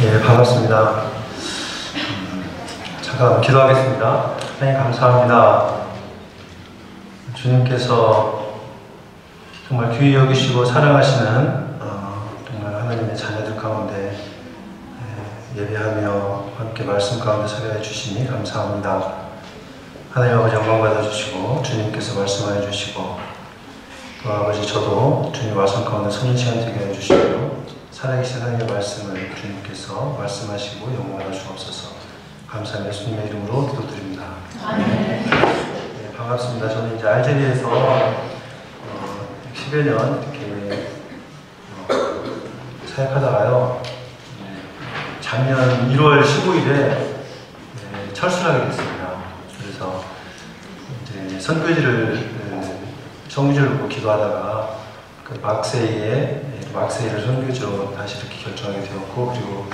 예, 반갑습니다. 잠깐 기도하겠습니다. 하나님 감사합니다. 주님께서 정말 귀히 여기시고 사랑하시는 정말 하나님의 자녀들 가운데 예배하며 함께 말씀 가운데 서게 주시니 감사합니다. 하나님 아버지 영광 받아주시고 주님께서 말씀하여 주시고 또 아버지 저도 주님 말씀 가운데 서는 시간 되게 해주시고 살아계신 하나님의 말씀을 주님께서 말씀하시고 영광받아 주옵소서. 감사하며 예수님의 이름으로 기도드립니다. 네, 반갑습니다. 저는 이제 알제리에서 10여 년 이렇게 사역하다가요, 작년 1월 15일에 철수를 하게 됐습니다. 그래서 이제 선교지를 성교지를 보고 기도하다가 그 막세이를 선교지로 다시 이렇게 결정하게 되었고, 그리고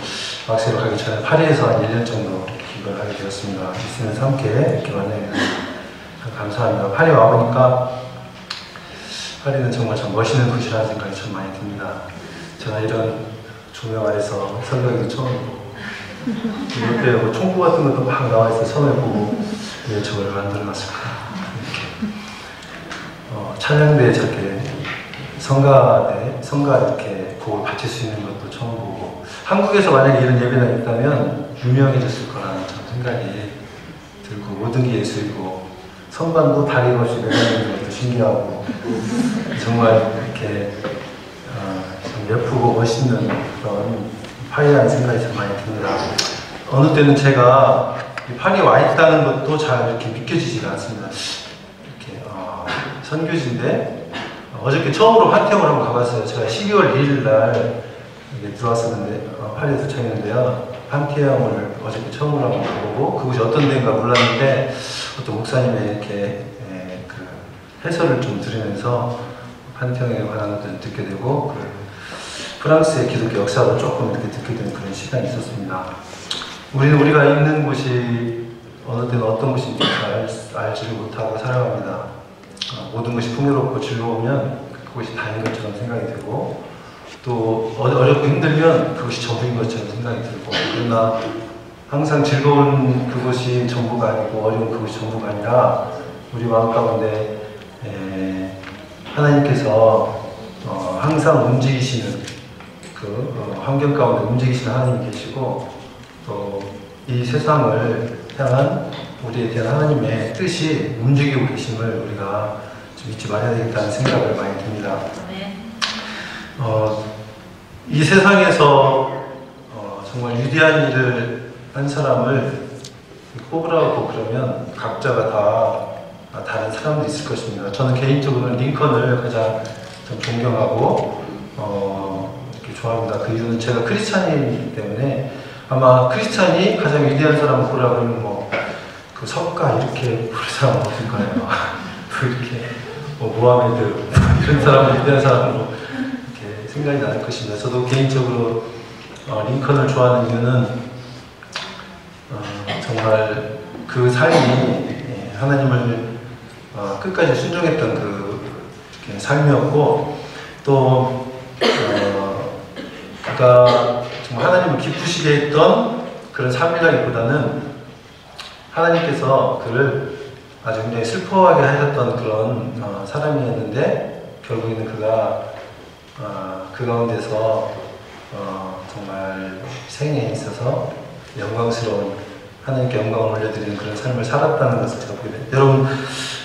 막세이로 가기 전에 파리에서 한 1년 정도 이렇게 기도를 하게 되었습니다. 있으면서 함께 이렇게 만나게 감사합니다. 파리 와보니까 파리는 정말 참 멋있는 도시라는 생각이 참 많이 듭니다. 제가 이런 조명 아래서 설교하기 처음이고, 옆에 뭐 총구 같은 것도 막 나와있어 처음에 보고 왜 저걸 만들어놨을까 이렇게 찬양대에 저렇게 성가 이렇게 곡을 바칠 수 있는 것도 처음 보고, 한국에서 만약에 이런 예배가 있다면 유명해졌을 거라는 생각이 들고, 모든 게 예술이고 선반도 다리 없이 내려가는 것도 신기하고 정말 이렇게 참 예쁘고 멋있는 그런 파리라는 생각이 참 많이 듭니다. 어느 때는 제가 파리에 와 있다는 것도 잘 이렇게 믿겨지지가 않습니다. 이렇게 선교지인데 어저께 처음으로 판테온을 한번 가봤어요. 제가 12월 1일 날 들어왔었는데 파리에 도착했는데요. 판테온을 어저께 처음으로 한번 가보고, 그곳이 어떤 데인가 몰랐는데 어떤 목사님의 이렇게 그 해설을 좀 들으면서 판테온에 관한 것도 듣게 되고, 그 프랑스의 기독교 역사도 조금 이렇게 듣게 되는 그런 시간이 있었습니다. 우리가 있는 곳이 어느 때는 어떤 곳인지 알지를 못하고 살아갑니다. 모든 것이 풍요롭고 즐거우면 그것이 다인 것처럼 생각이 들고, 또 어렵고 힘들면 그것이 전부인 것처럼 생각이 들고, 그러나 항상 즐거운 그것이 전부가 아니고 어려운 그것이 전부가 아니라 우리 마음 가운데 하나님께서 항상 움직이시는 그 환경 가운데 움직이시는 하나님이 계시고, 또 이 세상을 향한 우리에 대한 하나님의 뜻이 움직이고 계심을 우리가 좀 잊지 말아야 되겠다는 생각을 많이 듭니다. 이 세상에서 정말 위대한 일을 한 사람을 꼽으라고 그러면 각자가 다 다른 사람들이 있을 것입니다. 저는 개인적으로는 링컨을 가장 좀 존경하고 이렇게 좋아합니다. 그 이유는 제가 크리스찬이기 때문에, 아마 크리스찬이 가장 위대한 사람을 보라고 하면 그 석가 이렇게 부를 사람은 없을 거예요. 이렇게 모하메드 이런 사람을 위대한 사람으로 이렇게 생각이 나는 것입니다. 저도 개인적으로 링컨을 좋아하는 이유는 정말 그 삶이 하나님을 끝까지 순종했던 그 삶이었고, 또 그가 정말 하나님을 기쁘시게 했던 그런 삶이라기보다는 하나님께서 그를 아주 굉장히 슬퍼하게 하셨던 그런 사람이었는데, 결국에는 그가 그 가운데서 정말 생애에 있어서 영광스러운 하나님께 영광을 올려드리는 그런 삶을 살았다는 것을 제가 보게 됩니다. 여러분,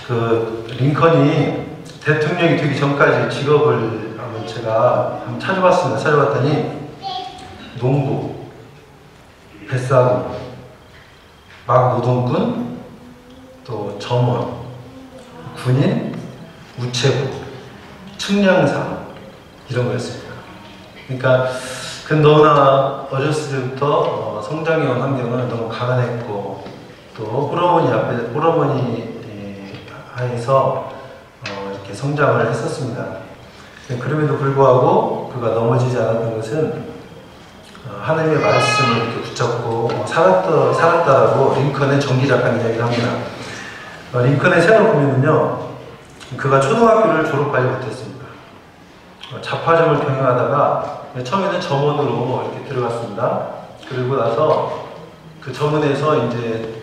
그 링컨이 대통령이 되기 전까지 직업을 제가 한번 찾아봤습니다. 찾아봤더니 농부, 뱃사공, 막노동군, 또 점원, 군인, 우체국, 측량사 이런 거였습니다. 그러니까 그 너무나 어렸을 때부터 성장해온 환경은 너무 가난했고, 또 홀어머니 하에서 이렇게 성장을 했었습니다. 그럼에도 불구하고 그가 넘어지지 않았던 것은 하나님의 말씀을 이렇게 붙잡고 살았다라고 링컨의 전기 작가는 이야기를 합니다. 링컨의 생을 보면요, 그가 초등학교를 졸업하지 못했습니다. 자파점을 경영하다가 처음에는 점원으로 이렇게 들어갔습니다. 그리고 나서 그 점원에서 이제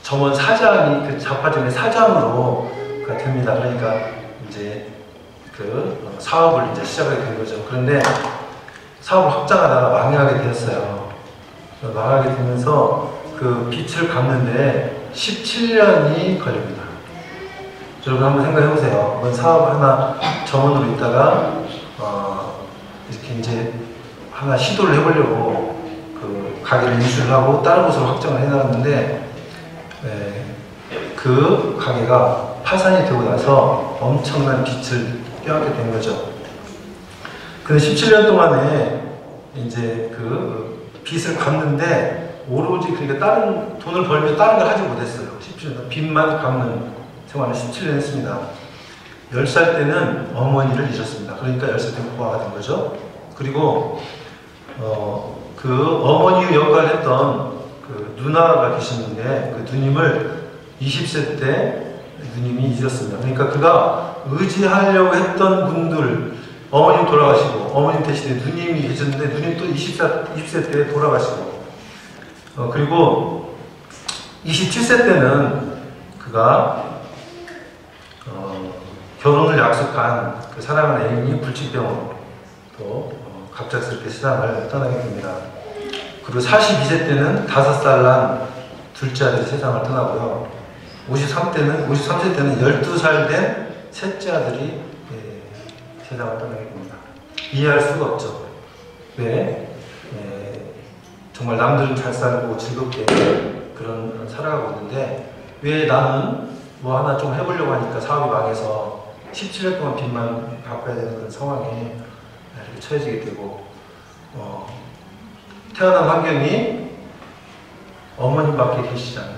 점원 사장이 그 잡화점의 사장으로가 됩니다. 그러니까 이제 그 사업을 이제 시작하게 된 거죠. 그런데 사업을 확장하다가 망하게 되었어요. 망하게 되면서 그 빚을 갚는데 17년이 걸립니다. 여러분 한번 생각해 보세요. 이번 사업 하나 점원으로 있다가 이렇게 이제 하나 시도를 해보려고 그 가게를 인수를 하고 다른 곳으로 확장을 해나갔는데 그 가게가 파산이 되고 나서 엄청난 빚을 껴안게 된 거죠. 근데 17년 동안에 이제 그 빚을 갚는데 오로지 그러니까 다른 돈을 벌면 다른 걸 하지 못했어요. 17년 빚만 갚는 생활을 17년 했습니다. 10살 때는 어머니를 잃었습니다. 그러니까 10살 때 고아가 된 거죠. 그리고 그 어머니 역할을 했던 그 누나가 계셨는데 그 누님을 20세 때 누님이 잊었습니다. 그러니까 그가 의지하려고 했던 분들, 어머님 돌아가시고 어머님 대신에 누님이 계셨는데 누님 또 20세 때 돌아가시고 그리고 27세 때는 그가 결혼을 약속한 그 사랑하는 애인이 불치병으로 또 갑작스럽게 세상을 떠나게 됩니다. 그리고 42세 때는 5살 난 둘째 아들이 세상을 떠나고요. 53세 때는 12살 된 셋째 아들이 세상을 떠나게 됩니다. 이해할 수가 없죠. 왜? 정말 남들은 잘 살고 즐겁게 그런 살아가고 있는데 왜 나는 뭐 하나 좀 해보려고 하니까 사업이 망해서 17년 동안 빚만 갚아야 되는 그런 상황에 이렇게 처해지게 되고 태어난 환경이 어머님밖에 계시지 않아요.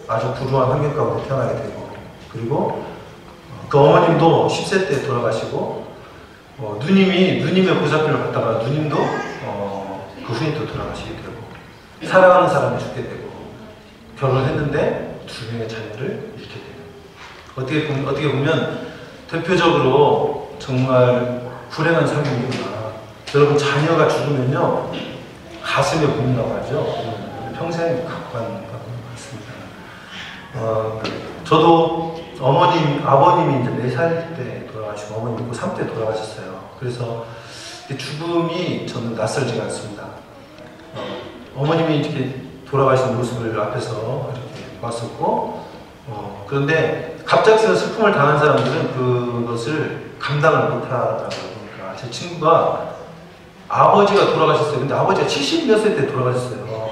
아주 불우한 환경 가운데 태어나게 되고 그리고 그 어머님도 10세 때 돌아가시고 누님의 보살핌을 받다가 누님도 그 후에 또 돌아가시게 되고 사랑하는 사람이 죽게 되고 결혼했는데 2명의 자녀를 잃게 되고 어떻게 보면 대표적으로 정말 불행한 삶입니다. 여러분 자녀가 죽으면요 가슴에 묻는다고 하죠. 평생 갖고 가는 것 같습니다. 저도 아버님이 이제 4살 때 돌아가시고 어머님이 고3 때 돌아가셨어요. 그래서 죽음이 저는 낯설지가 않습니다. 어머님이 이렇게 돌아가신 모습을 앞에서 이렇게 봤었고 그런데 갑작스런 슬픔을 당한 사람들은 그것을 감당을 못하더라고요. 그러니까 제 친구가 아버지가 돌아가셨어요. 근데 아버지가 70몇 세 때 돌아가셨어요.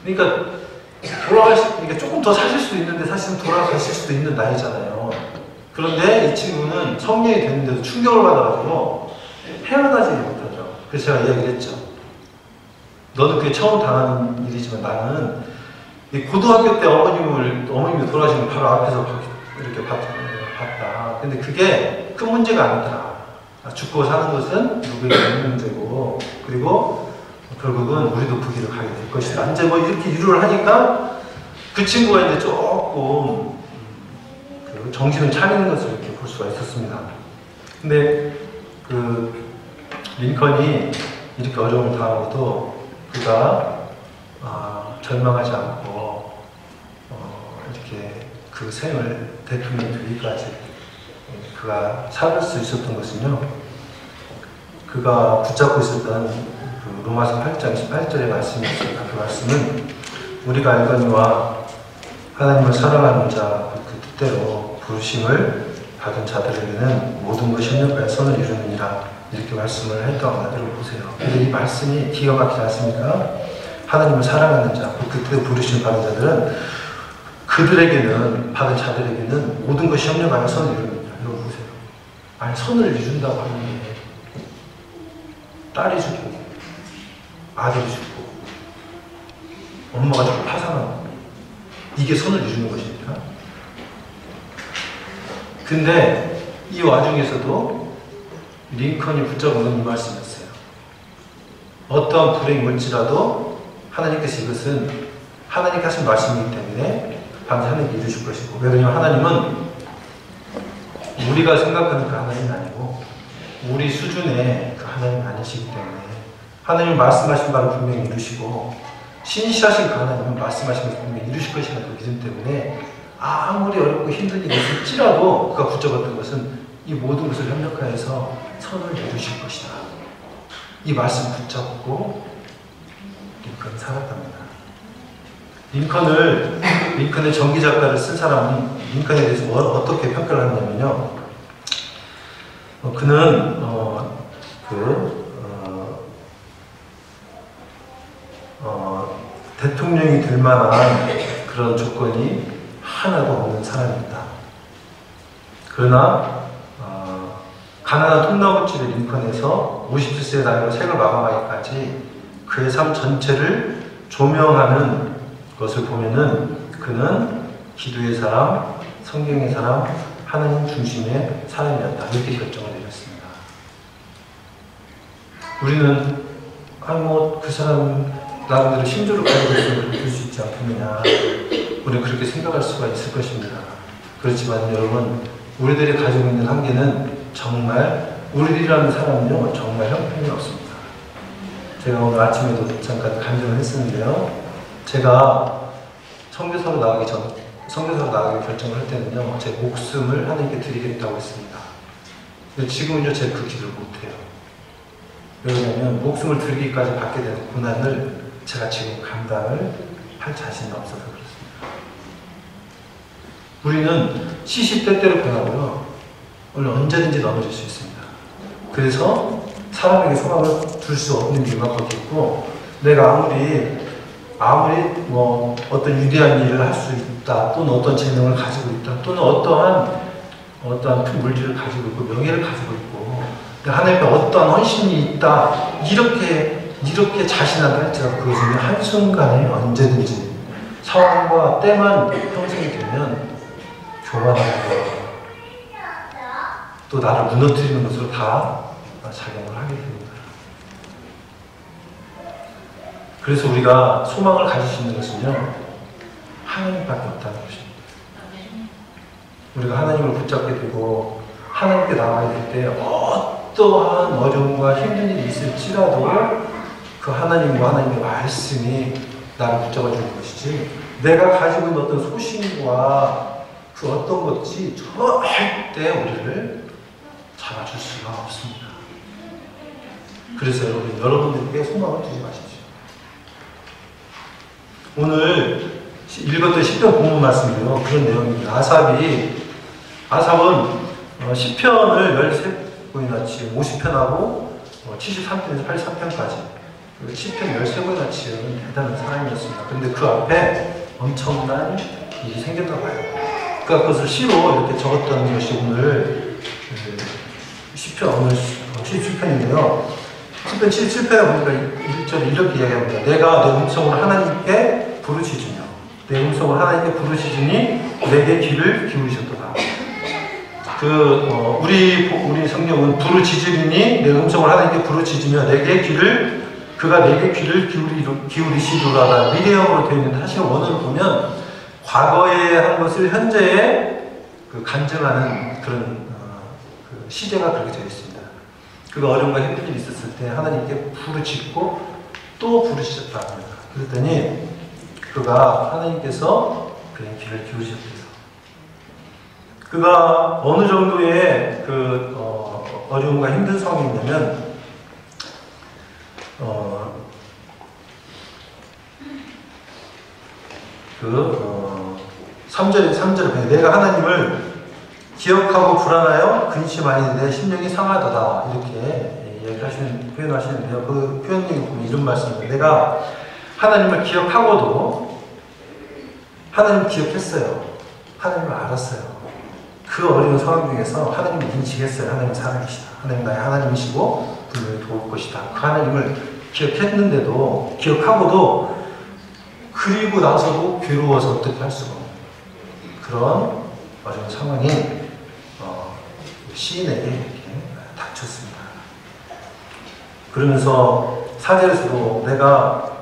그러니까 그러니까 조금 더 사실 수도 있는데 사실은 돌아가실 수도 있는 나이잖아요. 그런데 이 친구는 성년이 됐는데도 충격을 받아가지고 헤어나지 못하죠. 그래서 제가 이야기를 했죠. 너는 그게 처음 당하는 일이지만 나는 고등학교 때 어머님이 돌아가시면 바로 앞에서 이렇게 봤다. 근데 그게 큰 문제가 아니더라. 죽고 사는 것은 누구에게 있는 문제고 그리고 결국은 우리도 그 길을 가게 될 것이다. 이제 뭐 이렇게 위로를 하니까 그 친구가 이제 조금 그 정신을 차리는 것을 이렇게 볼 수가 있었습니다. 근데 그 링컨이 이렇게 어려움을 당하고도 그가 절망하지 않고 이렇게 그 생을 대통령 되기까지 그가 살 수 있었던 것은요. 그가 붙잡고 있었던 그 로마서 8장 18절의 말씀이 있습니다. 그 말씀은 우리가 알거니와 하나님을 사랑하는 자 그 뜻대로 부르심을 받은 자들에게는 모든 것이 협력하여 선을 이루느니라 이렇게 말씀을 했던 것 여러분 보세요. 근데 이 말씀이 기가 막히지 않습니까? 하나님을 사랑하는 자 그 뜻대로 부르심을 받은 자들은 그들에게는 받은 자들에게는 모든 것이 협력하여 선을 이루느니라. 여러분 보세요. 아니 선을 이룬다고 하는 게 딸이 죽고 아들이 죽고 엄마가 죽고 파산하고 이게 선을 이루는 것입니까? 근데 이 와중에서도 링컨이 붙잡은 이 말씀이었어요. 어떠한 불행이 올지라도 하나님께서 이것은 하나님께 하신 말씀이기 때문에 반드시 하나님께 이루실 것이고 왜냐하면 하나님은 우리가 생각하는 그 하나님이 아니고 우리 수준의 그 하나님이 아니시기 때문에 하나님 말씀하신 바를 분명히 이루시고 신실하신 그 하나님은 말씀하신 것을 분명히 이루실 것이라는 그 믿음 때문에 아무리 어렵고 힘든 일이 있을지라도 그가 붙잡았던 것은 이 모든 것을 협력하여서 선을 이루실 것이다. 이 말씀 붙잡고 링컨이 살았답니다. 링컨의 전기작가를 쓴 사람은 링컨에 대해서 어떻게 평가를 하냐면요. 그는 대통령이 될 만한 그런 조건이 하나도 없는 사람입니다. 그러나 가난한 통나무집의 링컨에서 57세의 나이로 생을 마감하기까지 그의 삶 전체를 조명하는 것을 보면은 그는 기도의 사람, 성경의 사람, 하나님 중심의 사람이었다. 이렇게 결정을 내렸습니다. 우리는 그 사람 나름대로 신조를 가지고 있으면 그럴 수 있지 않겠느냐. 우리는 그렇게 생각할 수가 있을 것입니다. 그렇지만 여러분, 우리들이 가지고 있는 한계는 정말 우리들이라는 사람은요 정말 형편이 없습니다. 제가 오늘 아침에도 잠깐 간증을 했었는데요. 제가 선교사로 나가기 결정을 할 때는요 제 목숨을 하나님께 드리겠다고 했습니다. 근데 지금은요 제가 그 기도를 못해요. 왜냐하면 목숨을 드리기까지 받게 되는 고난을 제가 지금 감당을 할 자신이 없어서 그렇습니다. 우리는 시시때때로 변하고요. 오늘 언제든지 넘어질 수 있습니다. 그래서 사람에게 소망을 둘 수 없는 이유가 거기 있고, 내가 아무리 어떤 위대한 일을 할 수 있다, 또는 어떤 재능을 가지고 있다, 또는 어떠한 큰 물질을 가지고 있고 명예를 가지고 있고 하나님께 어떠한 헌신이 있다, 이렇게 자신한다 할지라도 그것은 한순간에 언제든지 상황과 때만 형성이 되면 교만하고 또 나를 무너뜨리는 것으로 다 작용을 하게 됩니다. 그래서 우리가 소망을 가질 수 있는 것은요 하나님밖에 없다는 것입니다. 우리가 하나님을 붙잡게 되고 하나님께 나가야 될 때 어떠한 어려움과 힘든 일이 있을지라도 그 하나님과 하나님의 말씀이 나를 붙잡아 주는 것이지, 내가 가지고 있는 어떤 소신과 그 어떤 것이 절대 우리를 잡아줄 수가 없습니다. 그래서 여러분들께 소망을 두지 마십시오. 오늘 읽었던 시편 본문 말씀이요 그런 내용입니다. 아삽은 시편을 13번이나 지은 50편하고 73편에서 83편까지 시편 13번이나 지은 대단한 사람이었습니다. 그런데 그 앞에 엄청난 일이 생겼다고 봐요. 그러니까 그것을 시로 이렇게 적었던 것이 오늘 시편 77편인데요. 시편 77편에 보니까 1절에 이렇게 이야기합니다. 내가 내 음성을 하나님께 부르짖으며 내 음성을 하나님께 부르짖으니 내게 귀를 기울이셨도다. 우리 성경은 부르짖으니 내 음성을 하나님께 부르짖으며 그가 내게 귀를 기울이시도다. 미래형으로 되어 있는데 사실 원어를 보면 과거에 한 것을 현재에 간증하는 그런 시제가 그렇게 되어 있습니다. 그가 어려움과 힘든 일이 있었을 때 하나님께 부르짖고 또 부르짖었다 합니다. 그랬더니 그가 하나님께서 그의 귀를 기울이셨대요. 그가 어느 정도의 어려움과 힘든 상황이냐면 3절에 내가 하나님을 기억하고 불안하여 근심하니 내 심령이 상하도다, 이렇게 표현하시는데요. 그 표현력을 보면 이런 말씀입니다. 내가 하나님을 기억하고도 하나님을 기억했어요. 하나님을 알았어요. 그 어려운 상황 중에서 하나님을 인식했어요. 하나님 살아계시다. 하나님 나의 하나님이시고 분명히 도울 것이다. 그 하나님을 기억했는데도, 기억하고도 그리고 나서도 괴로워서 어떻게 할 수가 없는 그런 어려운 상황이 시인에게 이렇게 닥쳤습니다. 그러면서 4절에서도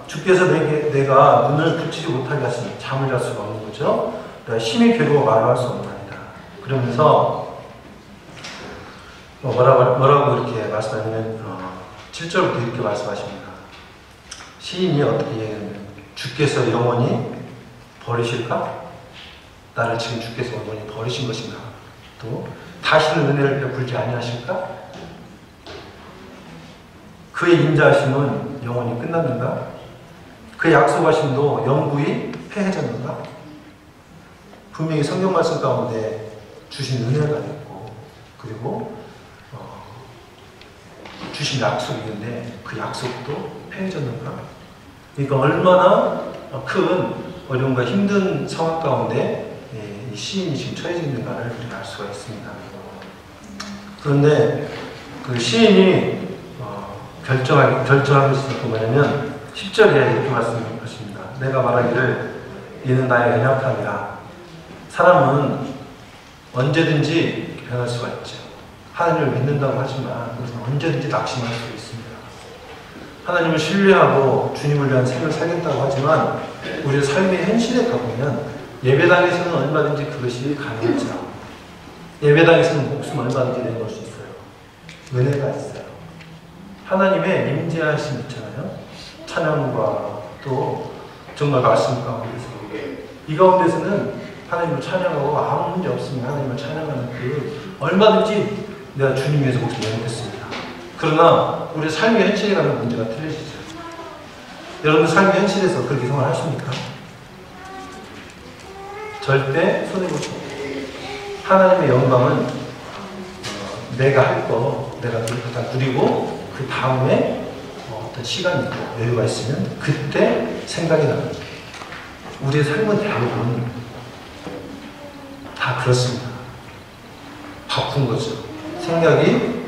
주께서 내가 눈을 붙이지 못하게 하시니 잠을 잘 수가 없는 거죠. 내가 심히 괴로워 말로 할 수 없는 아니다. 그러면서 뭐라고 이렇게 말씀하냐면 7절부터 이렇게 말씀하십니다. 시인이 어떻게 얘기하냐면 주께서 영원히 버리실까? 나를 지금 주께서 영원히 버리신 것인가? 또 다시는 은혜를 베풀지 아니하실까? 그의 인자하심은 영원히 끝났는가? 그의 약속하심도 영구히 패해졌는가? 분명히 성경 말씀 가운데 주신 은혜가 있고 그리고 주신 약속이 있는데 그 약속도 패해졌는가? 그러니까 얼마나 큰 어려움과 힘든 상황 가운데 이 시인이 지금 처해져 있는가를 우리가 알 수가 있습니다. 그런데 그 시인이 결정한 것이 뭐냐면 10절에 이렇게 말씀하십니다. 내가 말하기를 이는 나의 연약함이라. 사람은 언제든지 변할 수가 있죠. 하나님을 믿는다고 하지만 그것은 언제든지 낙심할 수 있습니다. 하나님을 신뢰하고 주님을 위한 생을 살겠다고 하지만 우리의 삶의 현실에 가보면 예배당에서는 얼마든지 그것이 가능하죠. 예배당에서는 목숨 얼마든지 내놓을 수 있어요. 은혜가 있어요. 하나님의 임재하심 있잖아요. 찬양과 또 정말 말씀 가운데서 이 가운데서는 하나님을 찬양하고 아무 문제 없으면 하나님을 찬양하는 그 얼마든지 내가 주님 위해서 목숨 내놓겠습니다. 그러나 우리 삶의 현실에 가면 문제가 틀려지죠. 여러분 삶의 현실에서 그렇게 생활하십니까? 절대 손해보지 못해요. 하나님의 영광은 내가 할 거 내가 다 누리고 그 다음에 어떤 시간이 있고 여유가 있으면 그때 생각이 납니다. 우리의 삶은 대부분 다 그렇습니다. 바쁜 거죠. 생각이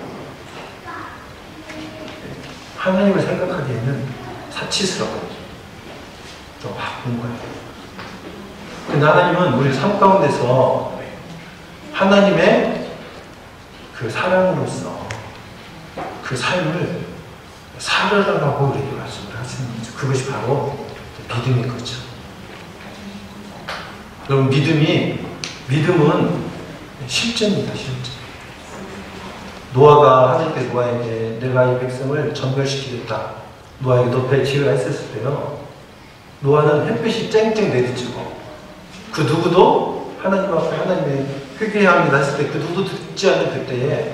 하나님을 생각하기에는 사치스러워요. 또 바쁜 거예요. 근데 하나님은 우리 삶 가운데서 하나님의 그 사랑으로서 그 삶을 살아가라고 우리에게 말씀을 하시는 거죠. 그것이 바로 믿음인 거죠. 여러분 믿음은 실제입니다. 실제. 노아가 하나님께 노아에게 내가 이 백성을 전멸시키겠다. 노아에게 너 배 지으라 했을 때요. 노아는 햇빛이 쨍쨍 내리치고 그 누구도 하나님 앞에 하나님의 회개해야 합니다 했을 때 그 누구도 듣지 않는 그때에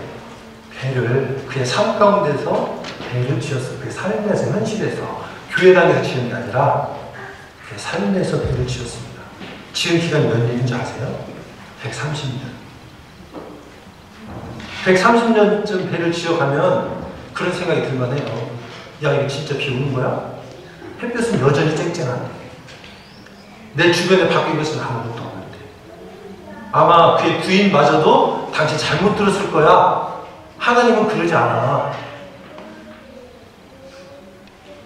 배를 그의 삶 가운데서 배를 지었어요. 그 삶에서 현실에서 교회당에서 지은 게 아니라 그 삶에서 배를 지었습니다. 지은 기간이 몇 년인지 아세요? 130년. 130년쯤 배를 지어가면 그런 생각이 들만해요. 야 이거 진짜 비 오는 거야? 햇볕은 여전히 쨍쨍한데 내 주변에 바뀐 것은 아무것도 없는데 아마 그의 부인마저도 당신 잘못 들었을 거야. 하나님은 그러지 않아.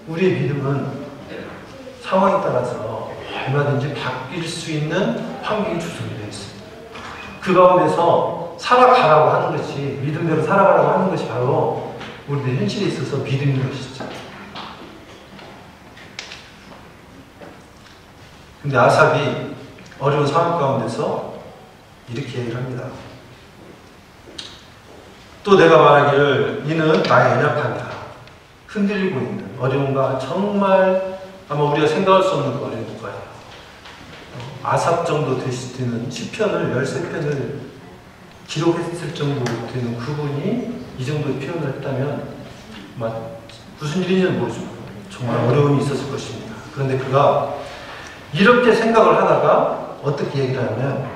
우리의 믿음은 상황에 따라서 얼마든지 바뀔 수 있는 환경이 조성이 되어 있습니다. 그 가운데서 살아가라고 하는 것이 믿음대로 살아가라고 하는 것이 바로 우리의 현실에 있어서 믿음인 것이죠. 근데 아삽이 어려운 상황 가운데서 이렇게 얘기를 합니다. 또 내가 말하기를 이는 나의 연약함이다. 흔들리고 있는 어려움과 정말 아마 우리가 생각할 수 없는 그 어려운 거예요. 아삽 정도 되는 시편을 13편을 기록했을 정도 되는 그분이 이 정도의 표현을 했다면 무슨 일인지는 모르지만 정말 어려움이 있었을 것입니다. 그런데 그가 이렇게 생각을 하다가 어떻게 얘기를 하냐면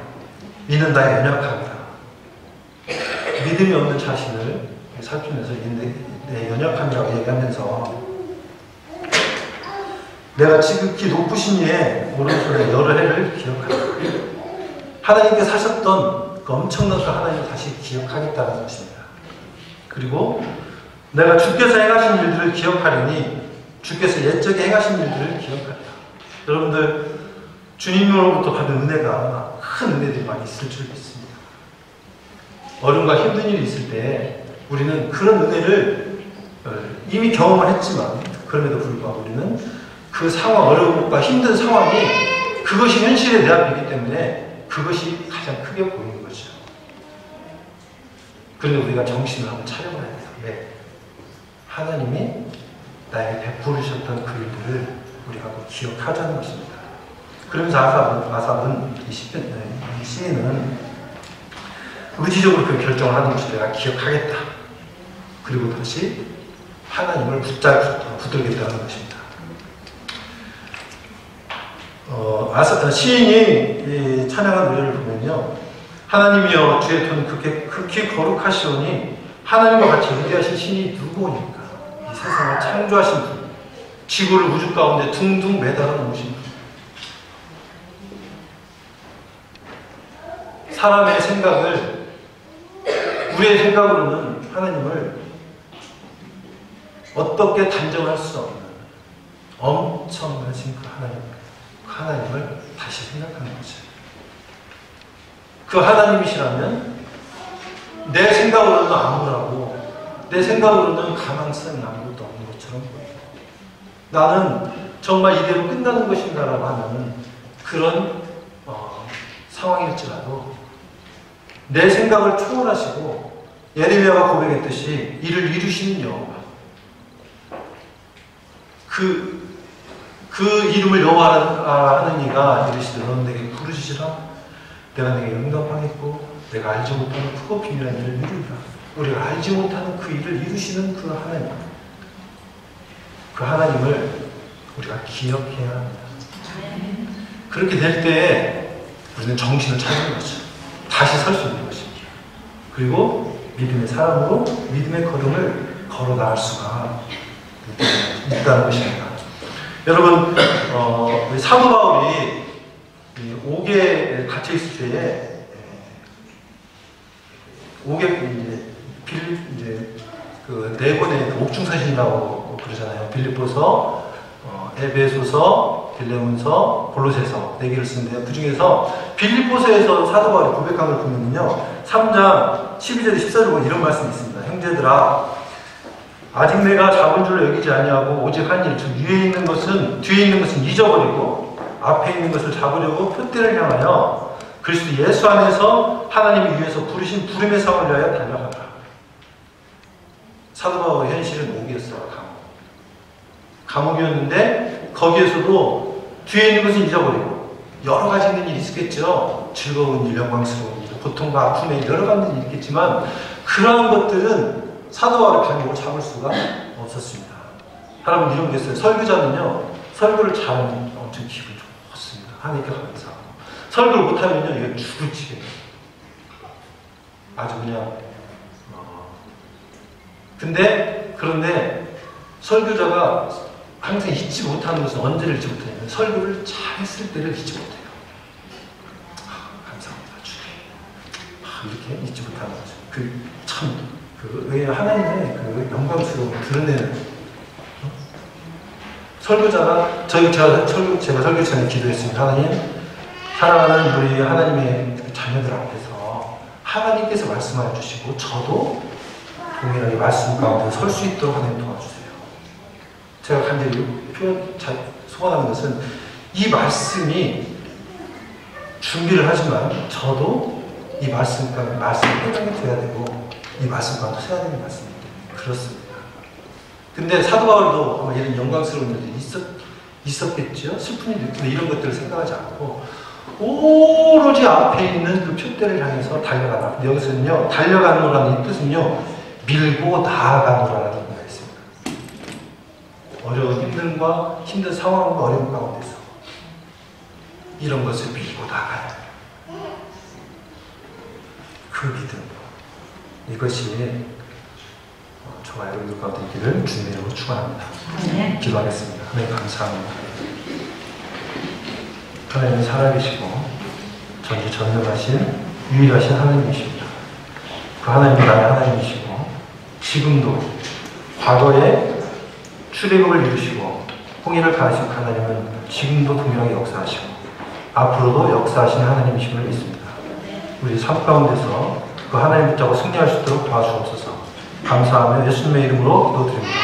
이는 나의 연약함이다. 믿음이 없는 자신을 살피면서 내 연약함이라고 얘기하면서 내가 지극히 높으신 이의 오른손에 여러 해를 기억한다. 하나님께서 하셨던 그 엄청난 그 하나님을 다시 기억하겠다는 것입니다. 그리고 내가 주께서 행하신 일들을 기억하려니 주께서 옛적에 행하신 일들을 기억하리라. 여러분들 주님으로부터 받은 은혜가 큰 은혜들이 많이 있을 줄 믿습니다. 어려움과 힘든 일이 있을 때 우리는 그런 은혜를 이미 경험을 했지만 그럼에도 불구하고 우리는 그 상황, 어려움과 힘든 상황이 그것이 현실의 내 앞이기 때문에 그것이 가장 크게 보이는 거죠. 그런데 우리가 정신을 한번 차려봐야 돼요. 왜? 하나님이 나에게 베풀으셨던 그 일들을 우리가 꼭 기억하자는 것입니다. 그러면서 아삽은 이 시인은 의지적으로 그 결정을 하는 것을 내가 기억하겠다. 그리고 다시 하나님을 붙들겠다는 것입니다. 시인이 찬양한 노래를 보면요, 하나님이여 주의 톤 극히 거룩하시오니 하나님과 같이 위대하신 신이 누구오니까. 이 세상을 창조하신 분, 지구를 우주 가운데 둥둥 매달아 놓으신 분, 사람의 생각을, 우리의 생각으로는 하나님을 어떻게 단정할 수 없는 엄청나신 그 하나님을 다시 생각하는 거죠. 그 하나님이시라면 내 생각으로는 암울하고 내 생각으로는 가망성이 아무것도 없는 것처럼 보여요. 나는 정말 이대로 끝나는 것인가라고 하는 그런 상황일지라도 내 생각을 초월하시고 예레미야가 고백했듯이 이를 이루시는 여호와, 그 이름을 여호와라 하는 이가 이르시되 너는 내게 부르시리라. 내가 내게 응답하겠고 내가 알지 못하는 크고 비밀한 일을 이루리라. 우리가 알지 못하는 그 일을 이루시는 그 하나님, 그 하나님을 우리가 기억해야 합니다. 그렇게 될 때에 우리는 정신을 차리는 거죠. 다시 설 수 있는 것입니다. 그리고 믿음의 사람으로 믿음의 걸음을 걸어 나갈 수가 있다는 것입니다. 여러분, 우리 사도 바울이 옥에 갇혀 있을 때에 옥에 그 네 권의 옥중서신이라고 그러잖아요. 빌립보서, 에베소서, 빌레몬서, 골로새서 4개를 쓰는데요. 그 중에서 빌립보서에서 사도 바울이 고백한 걸 보면요, 3장 12절 14절 보면 이런 말씀이 있습니다. 형제들아, 아직 내가 잡은 줄로 여기지 아니하고 오직 한 일, 즉 뒤에 있는 것은 잊어버리고 앞에 있는 것을 잡으려고 표대를 향하여 그리스도 예수 안에서 하나님이 위해서 부르신 부름의 상을 위하여 달려가라. 사도 바울의 현실은 옥이었어요. 감옥이었는데 거기에서도 뒤에 있는 것은 잊어버리고 여러 가지 있는 일이 있겠죠. 즐거운 일, 영광스러운 일, 고통과 아픔의 여러 가지 일이 있겠지만 그러한 것들은 사도 바울의 감옥을 잡을 수가 없었습니다. 여러분, 이런 게 있어요. 설교자는요, 설교를 잘하면 엄청 기분 좋습니다. 하나님께 감사하고. 설교를 못하면요, 이거 죽을 지경이에요. 아주 그냥 그런데 설교자가 항상 잊지 못하는 것은 언제를 잊지 못하냐면 설교를 잘했을 때를 잊지 못해요. 감사합니다, 주님. 이렇게 잊지 못하는 거죠. 왜 하나님의 그 영광스러움을 드러내는 설교자가 제가 설교 전에 기도했습니다. 하나님, 사랑하는 우리 하나님의 자녀들 앞에서 하나님께서 말씀하여 주시고 저도 동일하게 말씀 가운데 설 수 있도록 하나님 도와주세요. 제가 간절히 소원하는 것은 이 말씀이 준비를 하지만 저도 이 말씀과 해당이 돼야 되고 이 말씀과도 써야 되는 말씀입니다. 그렇습니다. 근데 사도 바울도 아마 이런 영광스러운 일들이 있었겠죠. 슬픈 일이. 근데 이런 것들을 생각하지 않고 오로지 앞에 있는 그 표대를 향해서 달려가라. 근데 여기서는요, 달려가노라는 뜻은요, 밀고 나아가노라는 의미가 있습니다. 어려운 힘든 상황과 어려운 가운데서 이런 것을 밀고 나가는 그 믿음, 이것이 저와 여러분들 가운데 있기를 주님의 이름으로 축원합니다. 네. 기도하겠습니다. 하나님 감사합니다. 하나님은 살아계시고 전지전능하신 유일하신 하나님이십니다. 그 하나님은 나의 하나님이시고 지금도 과거에 출애굽을 이루시고 홍해를 가르신 하나님은 지금도 동일하게 역사하시고 앞으로도 역사하시는 하나님이심을 믿습니다. 우리 삶 가운데서 그 하나님 붙잡고 승리할 수 있도록 도와주옵소서. 감사하며 예수님의 이름으로 기도드립니다.